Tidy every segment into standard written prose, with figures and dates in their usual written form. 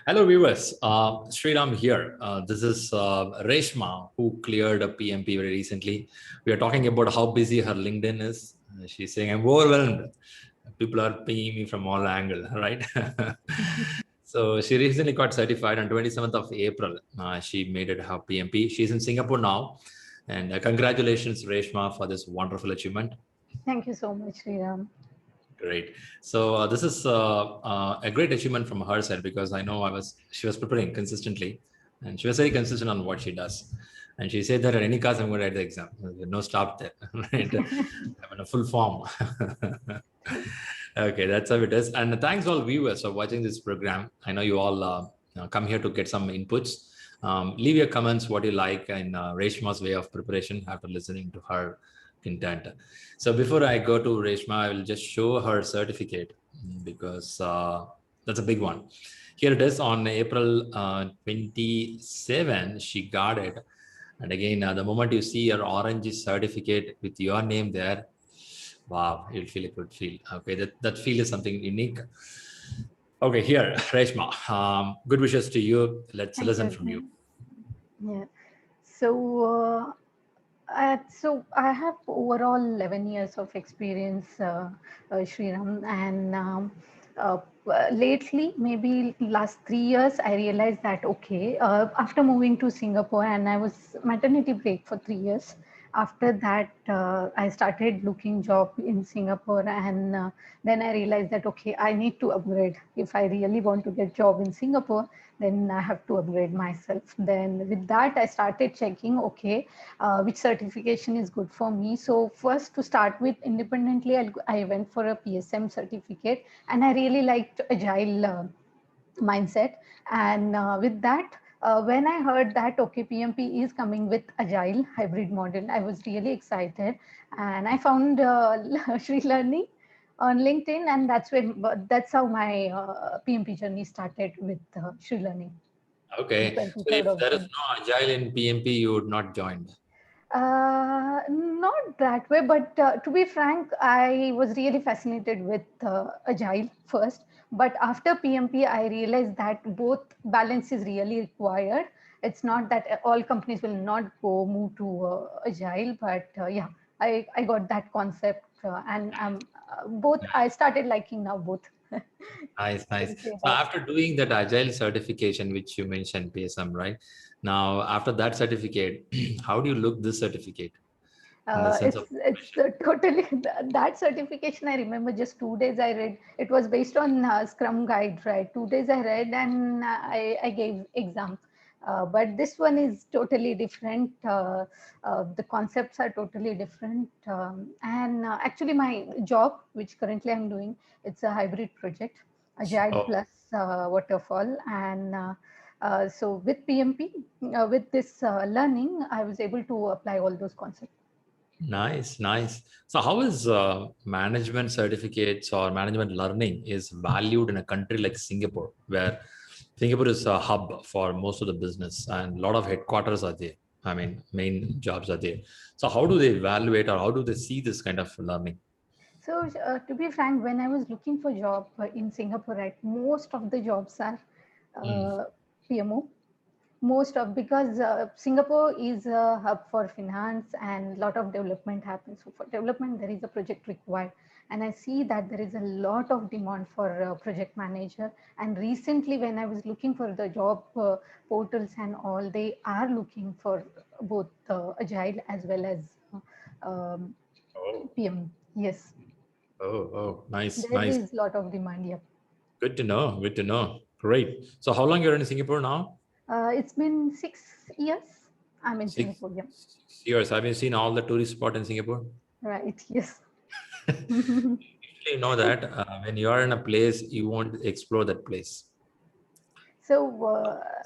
Hello, viewers. Sriram here. This is Reshma, who cleared a PMP very recently. We are talking about how busy her LinkedIn is. She's saying, I'm overwhelmed. People are pinging me from all angles, right? So she recently got certified on 27th of April. She made it her PMP. She's in Singapore now. And congratulations, Reshma, for this wonderful achievement. Thank you so much, Sriram. Great. So this is a great achievement from her side because I know she was preparing consistently, and she was very consistent on what she does. And she said that at any cost, I'm going to write the exam. No stop there, right? I'm in a full form. Okay, that's how it is. And thanks all viewers for watching this program. I know you all come here to get some inputs. Leave your comments what you like and Reshma's way of preparation after listening to her content. So before I go to Reshma, I will just show her certificate because that's a big one. Here it is on April 27, she got it. And again, the moment you see your orange certificate with your name there, wow, you'll feel a good feel. Okay, that feel is something unique. Okay, here, Reshma, good wishes to you. Let's Thank listen you. from you. Yeah. So I have overall 11 years of experience, Sriram, and uh, lately, maybe last 3 years, I realized that okay, after moving to Singapore, and I was maternity break for 3 years. After that, I started looking job in Singapore, and then I realized that okay, I need to upgrade. If I really want to get job in Singapore, then I have to upgrade myself. Then with that, I started checking okay, which certification is good for me. So first, to start with, independently, I went for a PSM certificate, and I really liked agile mindset. And with that, when I heard that okay, PMP is coming with agile hybrid model, I was really excited, and I found Sri Learning on LinkedIn, and that's how my PMP journey started with Sri Learning on Okay, so if 23rd of there is June. no agile in PMP, you would not join. Not that way, but to be frank, I was really fascinated with Agile first. But after PMP, I realized that both balance is really required. It's not that all companies will not go move to Agile, but yeah, I got that concept, and both I started liking now both. Nice, nice. Can say So that. after doing that agile certification, which you mentioned, PSM, right? Now, after that certificate, how do you look this certificate in the sense of It's totally that certification. I remember just 2 days I read. It was based on Scrum Guide, right? 2 days I read, and I gave exam. But this one is totally different. The concepts are totally different. And actually, my job, which currently I'm doing, it's a hybrid project, Agile oh, plus Waterfall, and so with PMP, with this learning, I was able to apply all those concepts. nice, nice. So how is management certificates or management learning is valued in a country like Singapore, where Singapore is a hub for most of the business and a lot of headquarters are there. I mean, main jobs are there. So how do they evaluate or how do they see this kind of learning? So, to be frank, when I was looking for job in Singapore, right, most of the jobs are Mm. uh, PMO. Most of because Singapore is a hub for finance and a lot of development happens. So for development, there is a project required, and I see that there is a lot of demand for project manager. And recently, when I was looking for the job portals and all, they are looking for both agile as well as um, Oh, PM. Yes. oh, nice, There nice. is a lot of demand. Yep. Good to know. Good to know. Great. So how long you're in Singapore now? It's been 6 years. I'm in Six, Singapore. Yeah. 6 years. Have you seen all the tourist spot in Singapore? Right. Yes. Usually you know that when you are in a place, you want to explore that place. So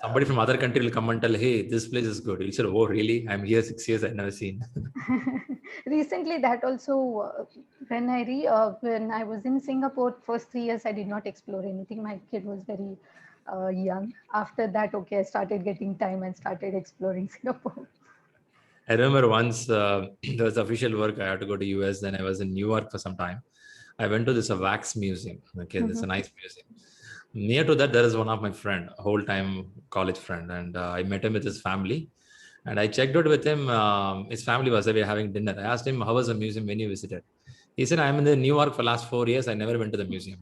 Somebody from other country will come and tell, hey, this place is good. You said, oh, really? I'm here 6 years. I've never seen. recently, that also when I was in Singapore, first 3 years I did not explore anything. My kid was very young. After that, okay, I started getting time and started exploring Singapore. I remember once there was official work. I had to go to US. Then I was in New York for some time. I went to this wax museum. Okay, there's a Mhm. nice museum. Near to that, there is one of my friend, a whole time college friend, and I met him with his family. And I checked out with him. His family was there, we were having dinner. I asked him, how was the museum when you visited? He said, I'm in the New York for the last 4 years. I never went to the museum.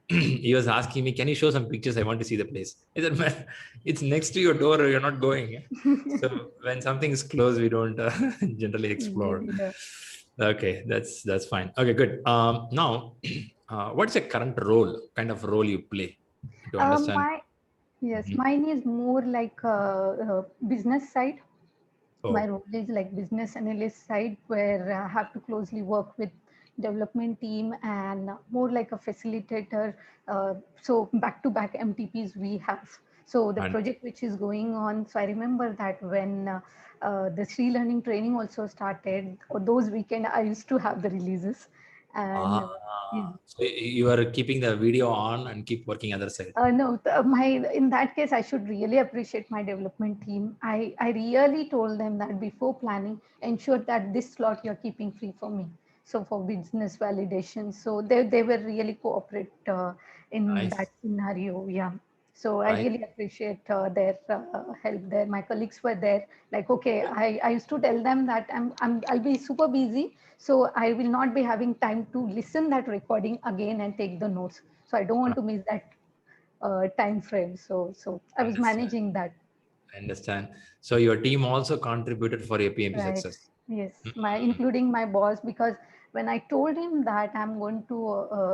He was asking me, can you show some pictures? I want to see the place. I said, man, it's next to your door. You're not going. So when something is closed, we don't generally explore. Yeah. Okay, that's fine. Okay, good. Now, what's your current role, kind of role you play to understand? My Yes, Mhm. mine is more like business side. My Oh, role is like business analyst side, where I have to closely work with development team and more like a facilitator. So back to back MTPs we have. So the and project which is going on. So I remember that when the Sri Learning training also started, or those weekend I used to have the releases, and ah, so you are keeping the video on and keep working other side. no, my in that case, I should really appreciate my development team. I really told them that before planning, ensure that this slot you're keeping free for me. So for business validation, so they were really cooperate in that Nice, scenario. Yeah. So I right? really appreciate their help there. My colleagues were there. Like, okay, I used to tell them that I'll be super busy, so I will not be having time to listen that recording again and take the notes. So I don't want to miss that time frame. So I was Understand. managing that. I understand. So your team also contributed for your PMP Right. success. Yes, my Mm. including my boss, because when I told him that I'm going to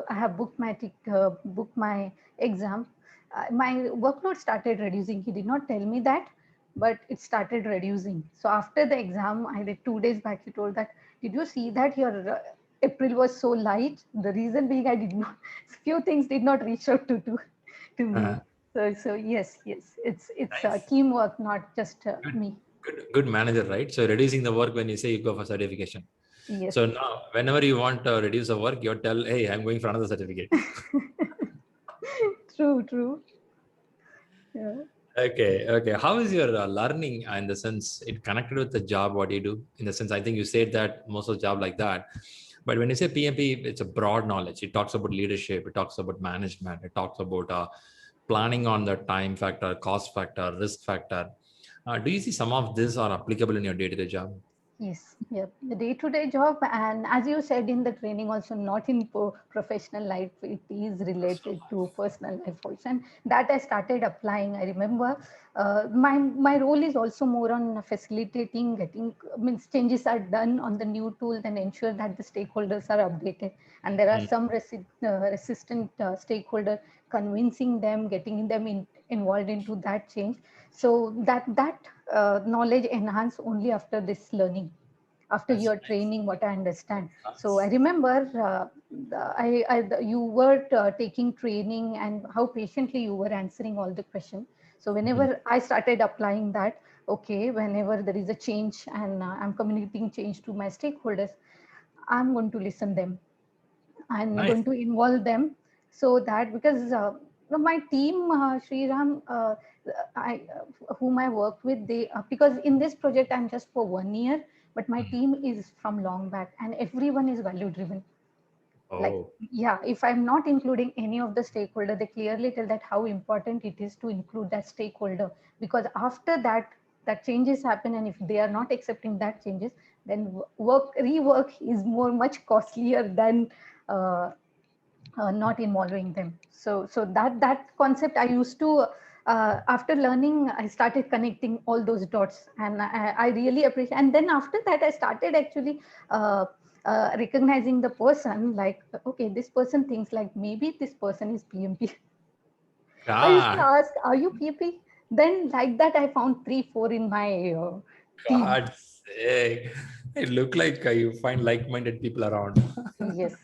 I have booked my exam, my workload started reducing. He did not tell me that, but it started reducing. So after the exam, I did 2 days back. He told that, did you see that your April was so light? The reason being I did not few things did not reach out to me. Uh-huh. So yes, it's Nice. teamwork, not just Good, me. good manager, right? So reducing the work when you say you go for certification. Yes. So now, whenever you want to reduce the work, you tell, hey, I'm going for another certificate. True. Yeah. Okay, okay. How is your learning in the sense it connected with the job? What you do in the sense? I think you said that most of the job like that, but when you say PMP, it's a broad knowledge. It talks about leadership. It talks about management. It talks about planning on the time factor, cost factor, risk factor. Do you see some of this are applicable in your day-to-day job? Yes, yep. The day-to-day job, and as you said in the training, also not in professional life, it is related to personal life also, and that I started applying. I remember my role is also more on facilitating, getting means changes are done on the new tool, then ensure that the stakeholders are updated, and there are Mm. some resistant stakeholder, convincing them, getting them involved into that change. So that knowledge enhanced only after this learning, after That's your nice. training, what I understand. So I Nice. remember you were taking training and how patiently you were answering all the questions. So Mhm. whenever I started applying that, okay, whenever there is a change and I'm communicating change to my stakeholders, I'm going to listen them. I'm Nice. going to involve them, so that because my team, Sriram, whom I work with, they because in this project I'm just for 1 year, but my Mm. team is from long back, and everyone is value driven. Like, Oh, yeah, if I'm not including any of the stakeholder, they clearly tell that how important it is to include that stakeholder, because after that, that changes happen, and if they are not accepting that changes, then rework is more much costlier than uh, not involving them. So that concept I used to, after learning, I started connecting all those dots, and I really appreciate. And then after that, I started actually recognizing the person. Like, okay, this person thinks like maybe this person is PMP. I used to God, ask, "Are you PMP?" Then like that, I found 3, 4 in my team. God's sake. It look like you find like-minded people around. Yes.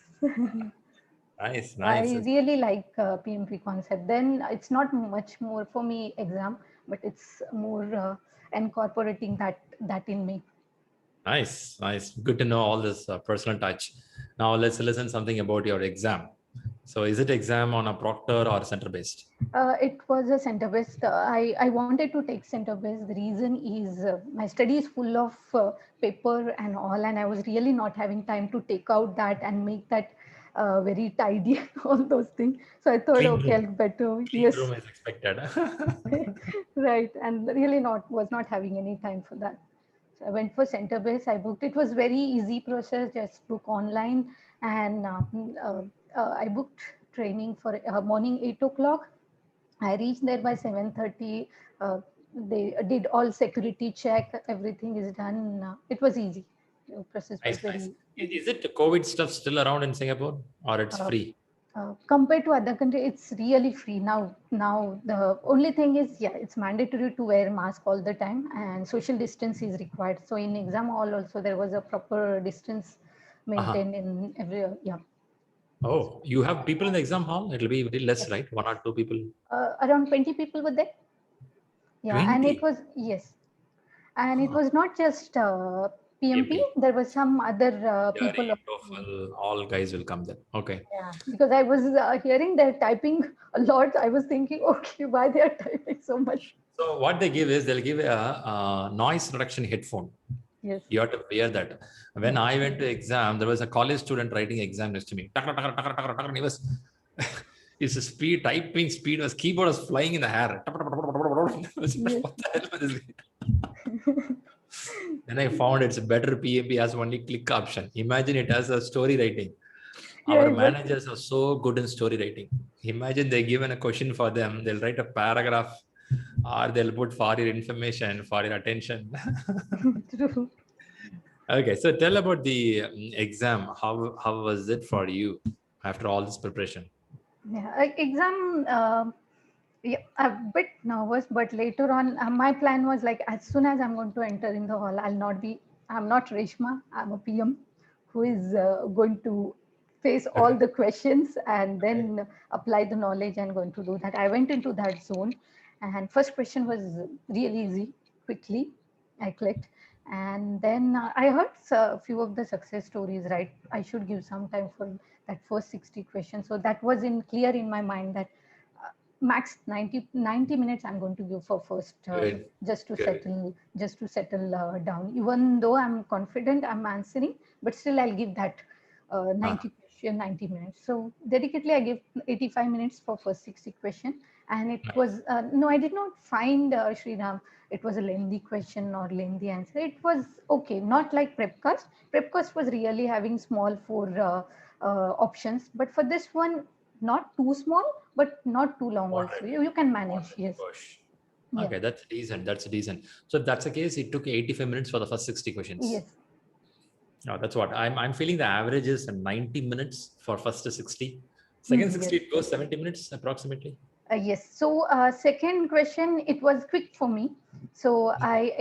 Nice, I nice. really like PMP concept. Then it's not much more for me exam, but it's more incorporating that in me. Nice, nice. Good to know all this personal touch. Now let's listen something about your exam. So is it exam on a proctor or center based? It was a center based. I wanted to take center based. The reason is my study is full of paper and all, and I was really not having time to take out that and make that very tidy and all those things. So I thought, Clean okay, room. I'll better, Clean yes, room is expected. right, and really was not having any time for that. So I went for center base. I booked. It was very easy process. Just book online, and I booked training for morning 8 o'clock. I reached there by 7:30. They did all security check. Everything is done. It was easy. The process was Nice, nice. very easy. Is it COVID stuff still around in Singapore or it's Uh, free? Compared to other countries, it's really free now. The only thing is, yeah, it's mandatory to wear mask all the time, and social distance is required. So in exam hall also there was a proper distance Uh-huh. maintained in every, yeah. Oh, you have people in the exam hall? It'll be very less, right? One or two people. Around 20 people were there. Yeah, and it 20. was, yes, and it Huh. was not just PMP. PMP. There were some other Theory, people also. TOEFL, all guys will come there. Okay. Yeah, because I was hearing they're typing a lot. I was thinking, okay, why they are typing so much? So what they give is they'll give a noise reduction headphone. Yes, You have to wear that. When yes, I went to exam, there was a college student writing exam next to me. And he was his speed, typing speed was keyboard was flying in the air. yes. What the hell was this? Then I found it's better PMP has only click option. Imagine it as a story writing. Yeah, Our exactly. managers are so good in story writing. Imagine they given a question for them, they'll write a paragraph or they'll put for your information, for your attention. True. Okay, so tell about the exam. How was it for you after all this preparation? Yeah, exam. Yeah, a bit nervous, but later on, my plan was like as soon as I'm going to enter in the hall, I'll not be. I'm not Reshma. I'm a PM who is going to face all Okay. the questions and Okay. then apply the knowledge and going to do that. I went into that zone, and first question was really easy. Quickly, I clicked, and then I heard a few of the success stories. Right, I should give some time for that first 60 questions. So that was in clear in my mind that max 90 minutes I'm going to give for first, Good. just to Good. settle down. Even though I'm confident I'm answering, but still I'll give that Uh, 90 question, 90 minutes. So dedicatedly I give 85 minutes for first 60 question. And it nice. was, no, I did not find, Sriram, it was a lengthy question or lengthy answer. It was okay, not like Prepcast. Prepcast was really having small four options, but for this one, not too small, but not too long also. Moderate. You can manage, Moderate yes. push. Yeah, Okay, that's decent. That's decent. So if that's the case, it took 85 minutes for the first 60 questions. yes. No, that's what I'm feeling the average is 90 minutes for first 60. Second Hmm, 60, yes. it goes 70 minutes approximately. Yes. So second question, it was quick for me. So I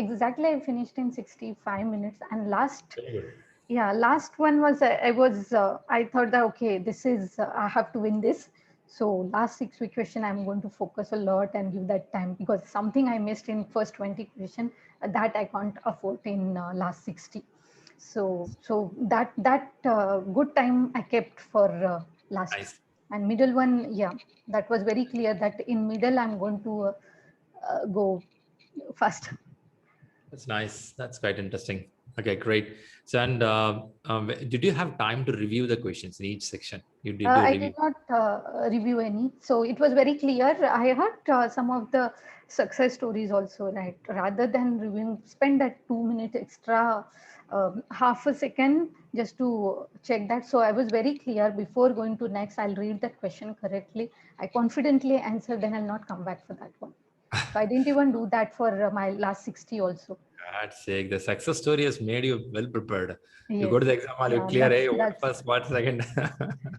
finished in 65 minutes. And last, Very good. yeah, last one was I thought that okay, this is I have to win this. So last six week question, I'm going to focus a lot and give that time because something I missed in first 20 question that I can't afford in last 60. So that good time I kept for last. Nice. And middle one, yeah, that was very clear that in middle I'm going to go fast. That's nice. That's quite interesting. Okay, great. So, and did you have time to review the questions in each section? You did do I review. did not review any, so it was very clear. I heard some of the success stories also, right? Rather than reviewing, spend that 2 minute extra, half a second just to check that. So I was very clear before going to next. I'll read that question correctly. I confidently answer, then I'll not come back for that one. So I didn't even do that for my last 60 also. God's sake, the success story has made you well prepared. You go Yes, to the exam hall, you yeah, clear, that's hey, what that's first, what second.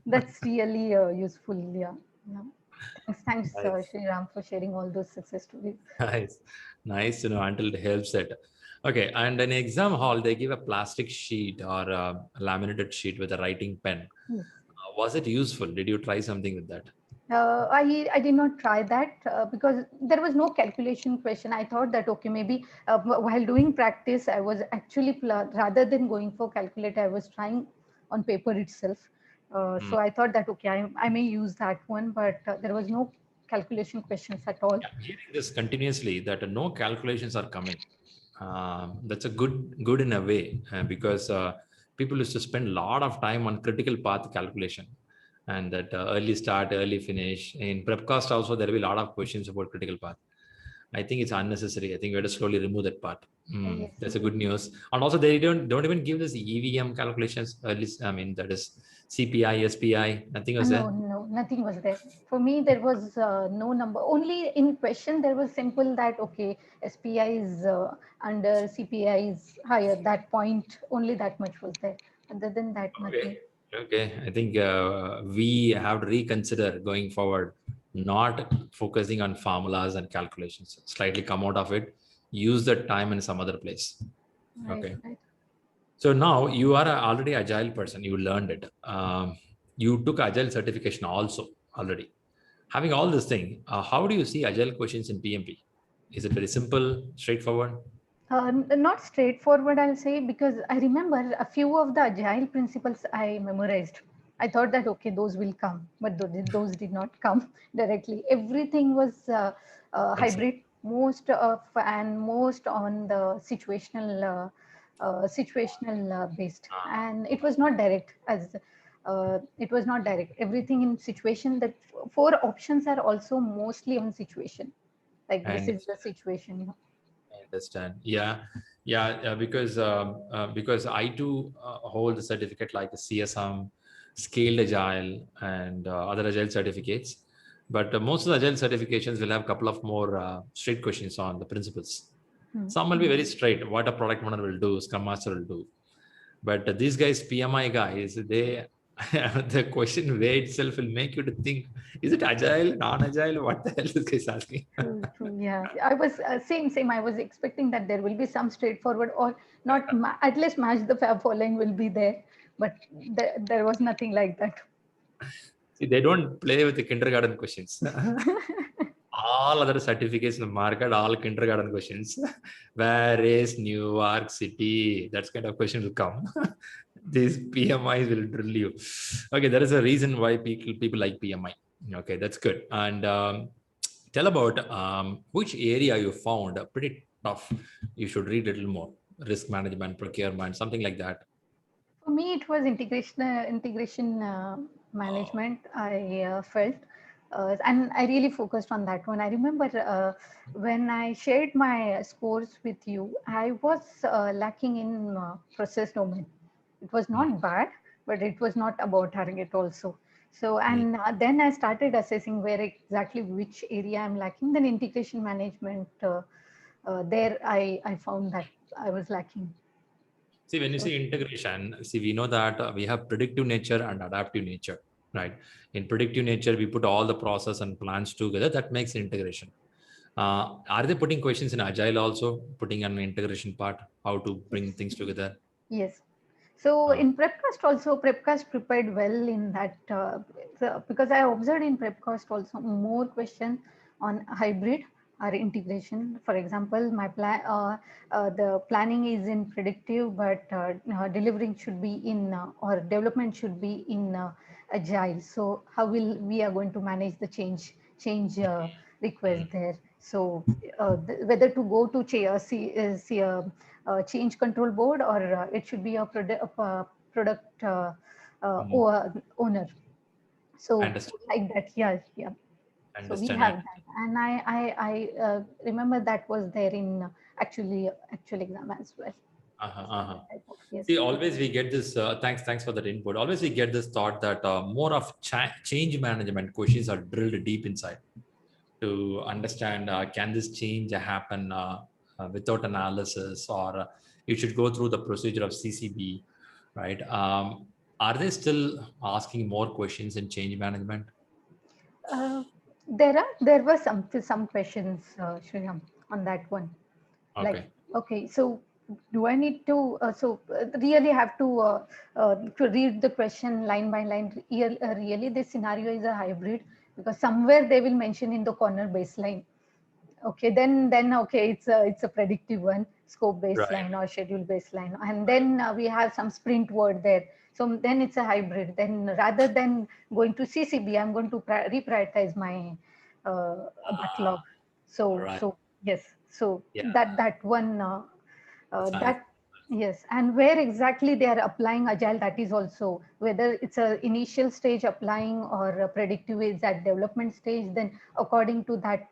that's really useful. Yeah, yeah. Thanks, Nice, Sriram, for sharing all those success stories. nice, nice to know until it helps it. Okay, and in exam hall, they give a plastic sheet or a laminated sheet with a writing pen. Yes. Was it useful? Did you try something with that? I did not try that because there was no calculation question. I thought that okay, maybe while doing practice, I was actually rather than going for calculator, I was trying on paper itself. Hmm. So I thought that okay, I may use that one, but there was no calculation questions at all. Yeah, hearing this continuously that no calculations are coming. That's a good in a way because people used to spend a lot of time on critical path calculation. and that early start, early finish. In Prepcast also, there will be a lot of questions about critical path. I think it's unnecessary. I think we have to slowly remove that part. Yes. That's a good news. And also, they don't even give this EVM calculations. At least, I mean, that is CPI, SPI. Nothing was there. No, nothing was there. For me, there was no number. Only in question, there was simple that, okay, SPI is under, CPI is higher. That point, only that much was there. Other than that, nothing. Okay. Okay. I think we have to reconsider going forward, not focusing on formulas and calculations. Slightly come out of it. Use that time in some other place. Right, Okay. right. So now you are already agile person. You learned it. You took agile certification also already. Having all this thing, how do you see agile questions in PMP? Is it very simple, straightforward? Not straightforward, I'll say, because I remember a few of the agile principles I memorized. I thought that, okay, those will come, but those did not come directly. Everything was Concept. hybrid, most of and most on the situational based, and it was not direct as it was not direct. Everything in situation. That four options are also mostly on situation. Like this And is the situation. I understand. Yeah, yeah, because I too hold the certificate like a CSM, Scaled Agile, and other Agile certificates. But most of the Agile certifications will have a couple of more straight questions on the principles. Hmm. Some will be very straight. What a product owner will do, Scrum Master will do. But these guys, PMI guys, they the question way itself will make you to think: is it agile, non-agile? What the hell is this guy asking? True, true. Yeah, I was same. I was expecting that there will be some straightforward or not. At least match the fab following will be there, but there was nothing like that. See, they don't play with the kindergarten questions. All other certificates in the market, all kindergarten questions. Where is New York City? That kind of question will come. These PMIs will drill you. Okay, there is a reason why people like PMI. Okay, that's good. And tell about which area you found pretty tough. You should read a little more. Risk management, procurement, something like that. For me, it was integration management. I felt, and I really focused on that one. I remember when I shared my scores with you, I was lacking in process domain. It was Mm, not bad, but it was not about target also. So, mm. and then I started assessing where exactly which area I'm lacking. Then integration management, there I found that I was lacking. See, when you So say integration, see, we know that we have predictive nature and adaptive nature, right? In predictive nature, we put all the process and plans together. That makes integration. Are they putting questions in agile also, putting an integration part, how to bring yes. things together? Yes. So Uh, in Prepcast also, Prepcast prepared well in that because I observed in Prepcast also more questions on hybrid or integration. For example, the planning is in predictive, but delivering should be in or development should be in agile. So how will we are going to manage the change request mm, there? So whether to go to change control board or it should be a product mm. owner. So Understand. like that, yeah, yeah. So we Understand. have that, and I remember that was there in actual exam as well. Uh-huh, So uh-huh. that type of, yes. See, always we get this. Thanks for that input. Always we get this thought that more of change management questions are drilled deep inside to understand can this change happen without analysis, or you should go through the procedure of CCB, right? Are they still asking more questions in change management? Uh, there were some questions, Shriyam, on that one. Like, Okay. okay, so do I need to really have to read the question line by line? Really, this scenario is a hybrid because somewhere they will mention in the corner baseline. Okay, then okay, it's a predictive one, scope Right. baseline or schedule baseline, and then we have some sprint word there. So then it's a hybrid. Then rather than going to CCB, I'm going to reprioritize my backlog. All So right. yes, so Yeah. that one That's that nice. Yes, and where exactly they are applying agile, that is also whether it's a initial stage applying or a predictive is at development stage, then according to that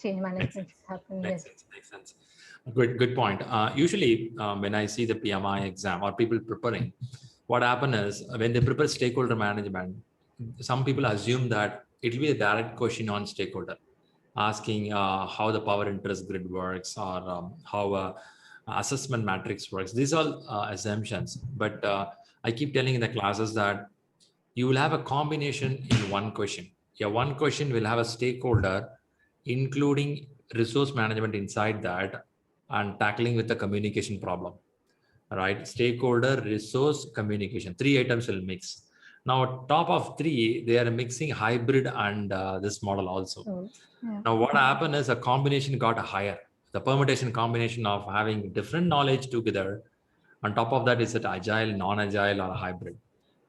change Makes management sense. should happen. Makes Yes. sense. Makes sense. Good point. Usually, when I see the PMI exam or people preparing, what happens is when they prepare stakeholder management, some people assume that it will be a direct question on stakeholder, asking how the power interest grid works or how assessment matrix works. These are all assumptions. But I keep telling in the classes that you will have a combination in one question. Yeah, one question will have a stakeholder, including resource management inside that, and tackling with the communication problem. Right? Stakeholder, resource, communication. Three items will mix. Now, top of three, they are mixing hybrid and this model also. So, yeah. Now, what happened is a combination got higher. The permutation combination of having different knowledge together. On top of that, is it agile, non-agile, or hybrid?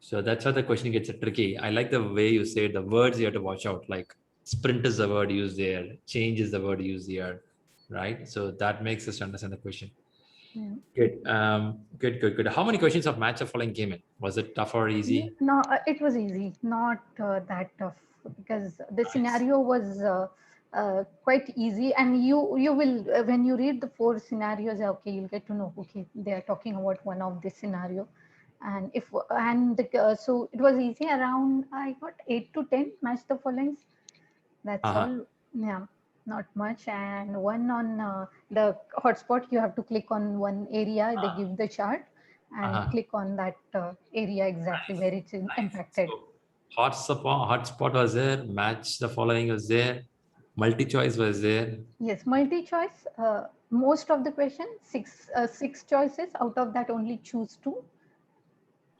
So that's why the question gets tricky. I like the way you say the words you have to watch out. Like sprint is the word used there, change is the word used here, right? So that makes us understand the question. Yeah. Good. Good. How many questions of match the following came in? Was it tough or easy? No, it was easy, not that tough, because the Nice. scenario was quite easy, and you will when you read the four scenarios, okay, you'll get to know, okay, they are talking about one of this scenario, and if and the, so it was easy. Around I got 8 to 10 match the followings. That's Uh-huh. all. Yeah, not much. And one on the hotspot, you have to click on one area. They give the chart and Uh-huh. click on that area exactly Nice. where it's Nice. impacted. So hotspot was there, match the following was there, multi-choice was there. Yes, multi-choice. Most of the question, six choices. Out of that, only choose two.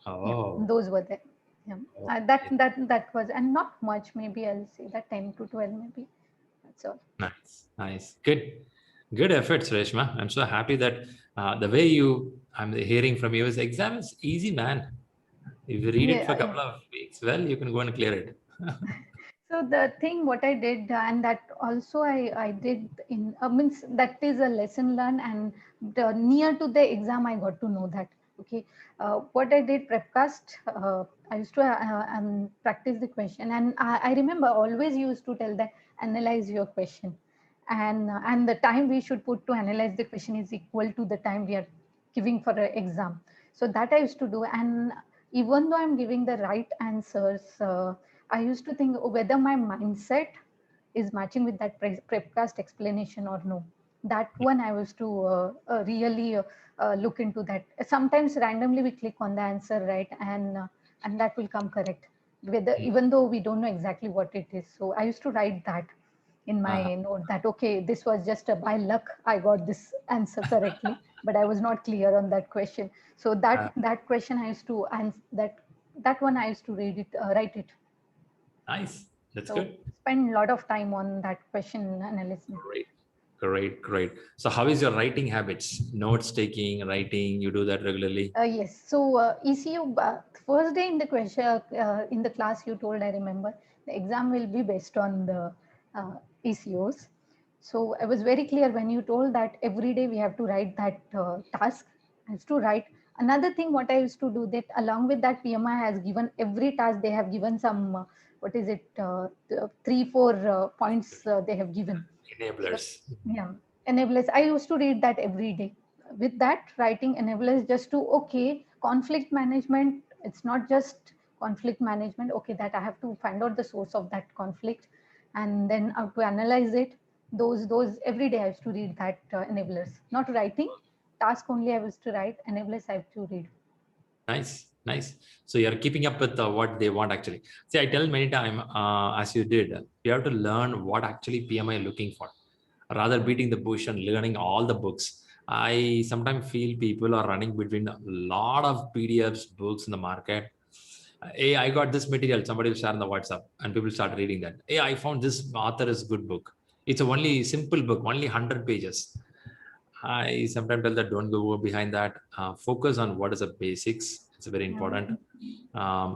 Yeah, Oh, those were there. Yeah, oh, that was, and not much. Maybe I'll say that 10 to 12, maybe. That's all. nice. Good efforts, Reshma. I'm so happy that the way I'm hearing from you is exam is easy, man. If you read it for a Yeah, yeah. couple of weeks, well, you can go and clear it. So the thing what I did, and that also I did in means that is a lesson learned, and near to the exam I got to know that. Okay, what I did prepcast. I used to practice the question, and I remember always used to tell that analyze your question, and the time we should put to analyze the question is equal to the time we are giving for an exam. So that I used to do, and even though I'm giving the right answers. I used to think whether my mindset is matching with that prepcast explanation or no. That one I was to really look into that. Sometimes randomly we click on the answer, right, and that will come correct. Whether even though we don't know exactly what it is, so I used to write that in Uh-huh. my note that okay, this was just a by luck I got this answer correctly, but I was not clear on that question. So Uh, that question I used to and that one I used to read it, write it. nice. That's So good. spend a lot of time on that question analysis. Great. So how is your writing habits? Notes taking, writing, you do that regularly? Yes. So ECU first day in the question in the class you told, I remember the exam will be based on the ECOs. So I was very clear when you told that every day we have to write that task. I used to write. Another thing what I used to do that along with that PMI has given every task they have given some what is it 3 4 points they have given. So Enablers. yeah, enablers. I used to read that every day. With that, writing enablers just to okay, conflict management. It's not just conflict management. Okay, that I have to find out the source of that conflict, and then how to analyze it. Those every day I used to read that enablers. Not writing task only. I used to write enablers. I have to read. Nice. So you're keeping up with what they want actually. See, I tell many time, as you did, you have to learn what actually PMI looking for, rather beating the bush and learning all the books. I sometimes feel people are running between a lot of PDFs, books in the market. Hey, I got this material. Somebody will share in the WhatsApp, and people start reading that. Hey, I found this author is good book. It's a only simple book, only 100 pages. I sometimes tell that don't go behind that. Focus on what is the basics. It's very Yeah. important.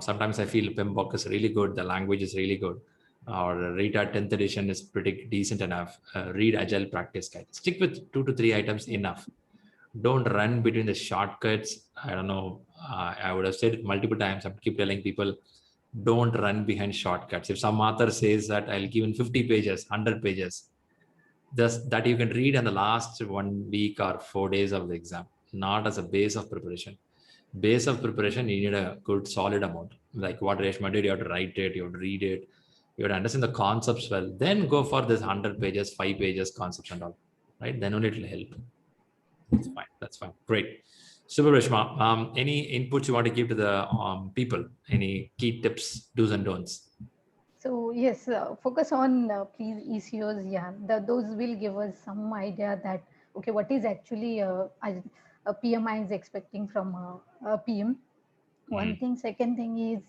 Sometimes I feel PMBOK is really good. The language is really good. Or Rita 10th edition is pretty decent enough. Read Agile Practice Guide. Stick with 2 to 3 items enough. Don't run between the shortcuts. I don't know. I would have said it multiple times. I keep telling people, don't run behind shortcuts. If some author says that I'll give in 50 pages, 100 pages, just that you can read in the last 1 week or 4 days of the exam, not as a base of preparation. Base of preparation, you need a good solid amount. Like what Reshma did, you have to write it, you have to read it, you have to understand the concepts well. Then go for this 100 pages, 5 pages concepts and all, right? Then only it will help. That's fine. That's fine. Great. Super, Reshma. Any inputs you want to give to the people? Any key tips, do's and don'ts? So yes, focus on please ECOs. Yeah, those will give us some idea that okay, what is actually a PMI is expecting from a PM. One thing. Second thing is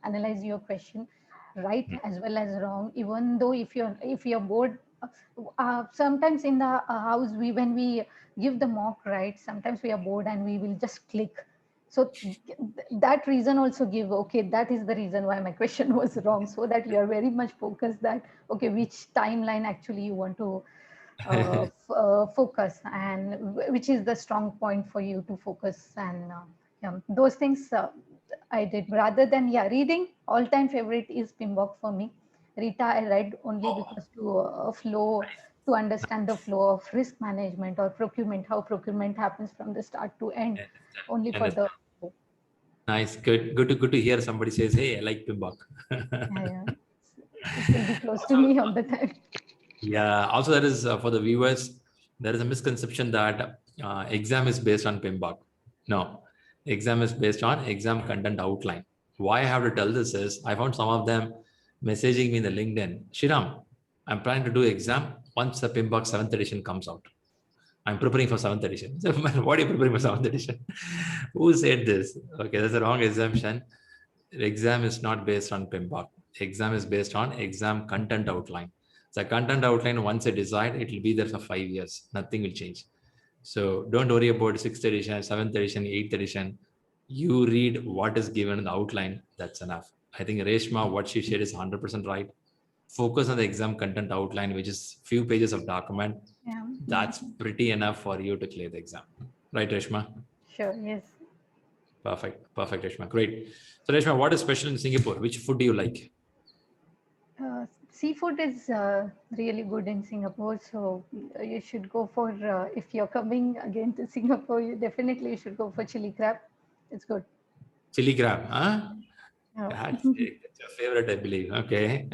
analyze your question, right as well as wrong. Even though if you're bored, sometimes in the house when we give the mock, right, sometimes we are bored and we will just click. So that reason also give, okay, that is the reason why my question was wrong, so that you are very much focused that okay, which timeline actually you want to focus, and which is the strong point for you to focus. And those things I did rather than reading. All time favorite is PMBOK for me. Rita I read only because to flow, to understand the flow of risk management or procurement, how procurement happens from the start to end, only for the nice. Good to hear somebody says, hey, I like PMBOK. It will be close to me all the time. Yeah. Also, there is for the viewers, there is a misconception that exam is based on PMBOK. No, exam is based on exam content outline. Why I have to tell this is I found some of them messaging me in the LinkedIn. Shriram, I'm planning to do exam once the PMBOK 7th edition comes out. I'm preparing for 7th edition. So, what are you preparing for 7th edition? Who said this? Okay, that's a wrong assumption. The exam is not based on PMBOK. Exam is based on exam content outline. The content outline, once it decide, it will be there for 5 years. Nothing will change. So don't worry about 6th edition, 7th edition, 8th edition. You read what is given in the outline. That's enough. I think Reshma, what she shared is 100% right. Focus on the exam content outline, which is few pages of document. Yeah. That's pretty enough for you to clear the exam. Right, Reshma? Sure, yes. Perfect, Reshma. Great. So, Reshma, what is special in Singapore? Which food do you like? Seafood is really good in Singapore, so you should go for if you're coming again to Singapore, you definitely should go for chili crab. It's good. Chili crab, huh? Oh. That's your favorite, I believe. Okay.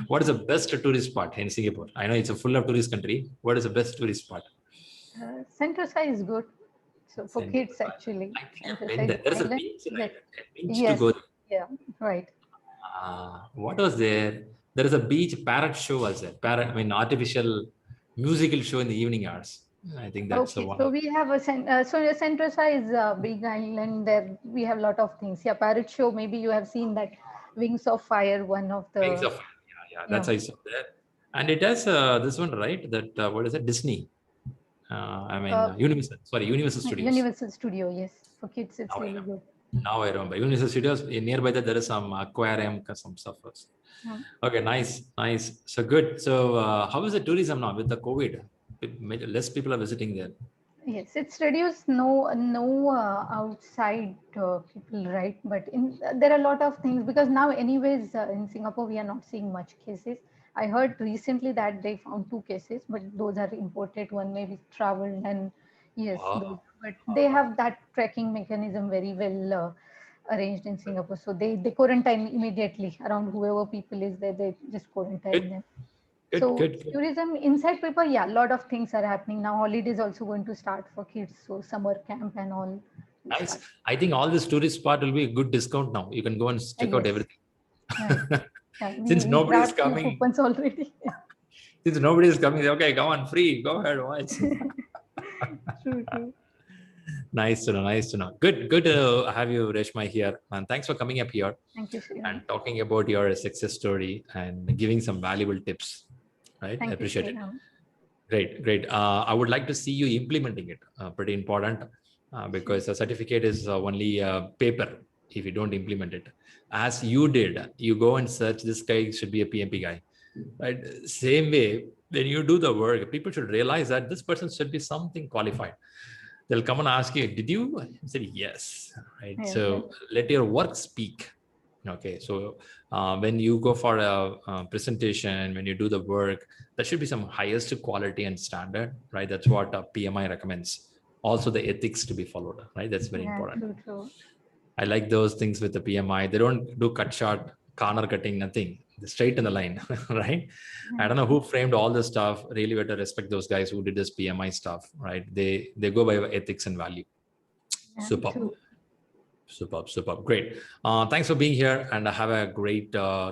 What is the best tourist spot in Singapore? I know it's a full of tourist country. What is the best tourist spot? Sentosa is good. So for kids, actually. There's a beach, right? A beach yes. to go. Yeah, right. What was there? There is a beach parrot show was there. Artificial musical show in the evening hours. I think that's the one. So we have Sentosa is a big island. There we have a lot of things. Yeah, parrot show. Maybe you have seen that Wings of Fire, one of the. Wings of Fire. Yeah. That's I saw there. And it has this one, right? That what is it? Disney. Universal. Sorry, Universal Studios. Universal Studio. Yes, for kids, it's really good. Now I remember. Universal Studios. Nearby that there is some aquarium, some stuff. Okay, nice. So good. So how is the tourism now with the COVID? Less people are visiting there. Yes, it's reduced. No outside people, right? But there are a lot of things, because now, anyways, in Singapore we are not seeing much cases. I heard recently that they found 2 cases, but those are imported. One maybe traveled, and yes, but they have that tracking mechanism very well arranged in Singapore. So they quarantine immediately around whoever people is there. They just quarantine them. Good. Tourism inside paper, a lot of things are happening now. Holidays also going to start for kids, so summer camp and all. Nice. I think all this tourist spot will be a good discount now. You can go and check out everything. Right. Since nobody is coming. Coupons already. Since nobody is coming, okay, come on, free. Go ahead, watch. True. Nice to know. Good to have you, Reshma, here. And thanks for coming up here. Thank you, Sriram. And talking about your success story and giving some valuable tips. Right? Thank I appreciate you, it. Great. I would like to see you implementing it. Pretty important because a certificate is only paper if you don't implement it. As you did, you go and search, this guy should be a PMP guy. Right. Same way, when you do the work, people should realize that this person should be something qualified. They'll come and ask you, did you? I said, yes. Right. Yes, yes. So let your work speak. Okay. So when you go for a presentation, when you do the work, there should be some highest quality and standard, right? That's what PMI recommends. Also the ethics to be followed, right? That's very Yeah, important. true, true. I like those things with the PMI. They don't do cut short, corner cutting, nothing. They're straight in the line, right? I don't know who framed all this stuff. Really, we have to respect those guys who did this PMI stuff, right? They go by ethics and value. Yeah, Superb, true. superb. Great. Thanks for being here, and have a great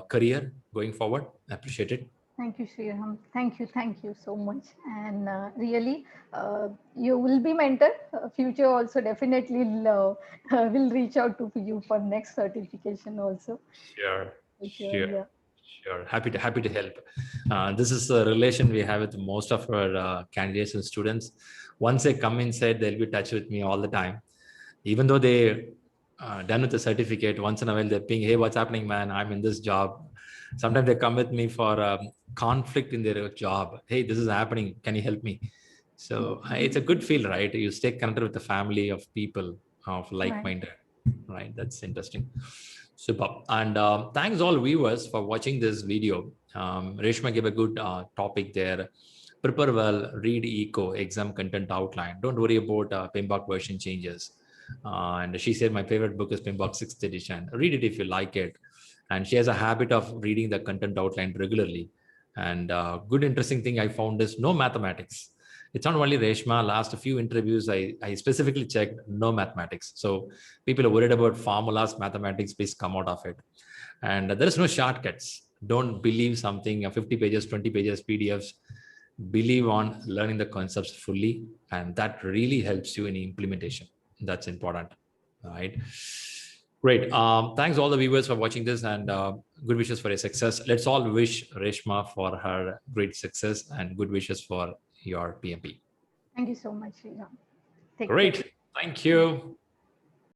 career going forward. I appreciate it. Thank you, Sriram. Thank you so much. And really, you will be mentor. Future also definitely will reach out to you for next certification also. Sure, Sure, sure. yeah. Sure, happy to help. This is a relation we have with most of our candidates and students. Once they come inside, they'll be in touch with me all the time. Even though they done with the certificate, once in a while they're ping, hey, what's happening, man? I'm in this job. Sometimes they come with me for conflict in their job. Hey, this is happening. Can you help me? So it's a good feel, right? You stay connected with the family of people of Right. like-minded, right? That's interesting. Super. And thanks all viewers for watching this video. Reshma gave a good topic there. Prepare well, read eco, exam content outline. Don't worry about PMBOK version changes. And she said, my favorite book is PMBOK 6th edition. Read it if you like it. And she has a habit of reading the content outline regularly. And good interesting thing I found is no mathematics. It's not only Reshma. Last few interviews, I specifically checked no mathematics. So people are worried about formulas, mathematics, please come out of it. And there is no shortcuts. Don't believe something 50 pages, 20 pages PDFs. Believe on learning the concepts fully, and that really helps you in implementation. That's important. All right. Great. Thanks all the viewers for watching this, and good wishes for your success. Let's all wish Reshma for her great success and good wishes for your PMP. Thank you so much, Sriram. Take care. Great. Thank you.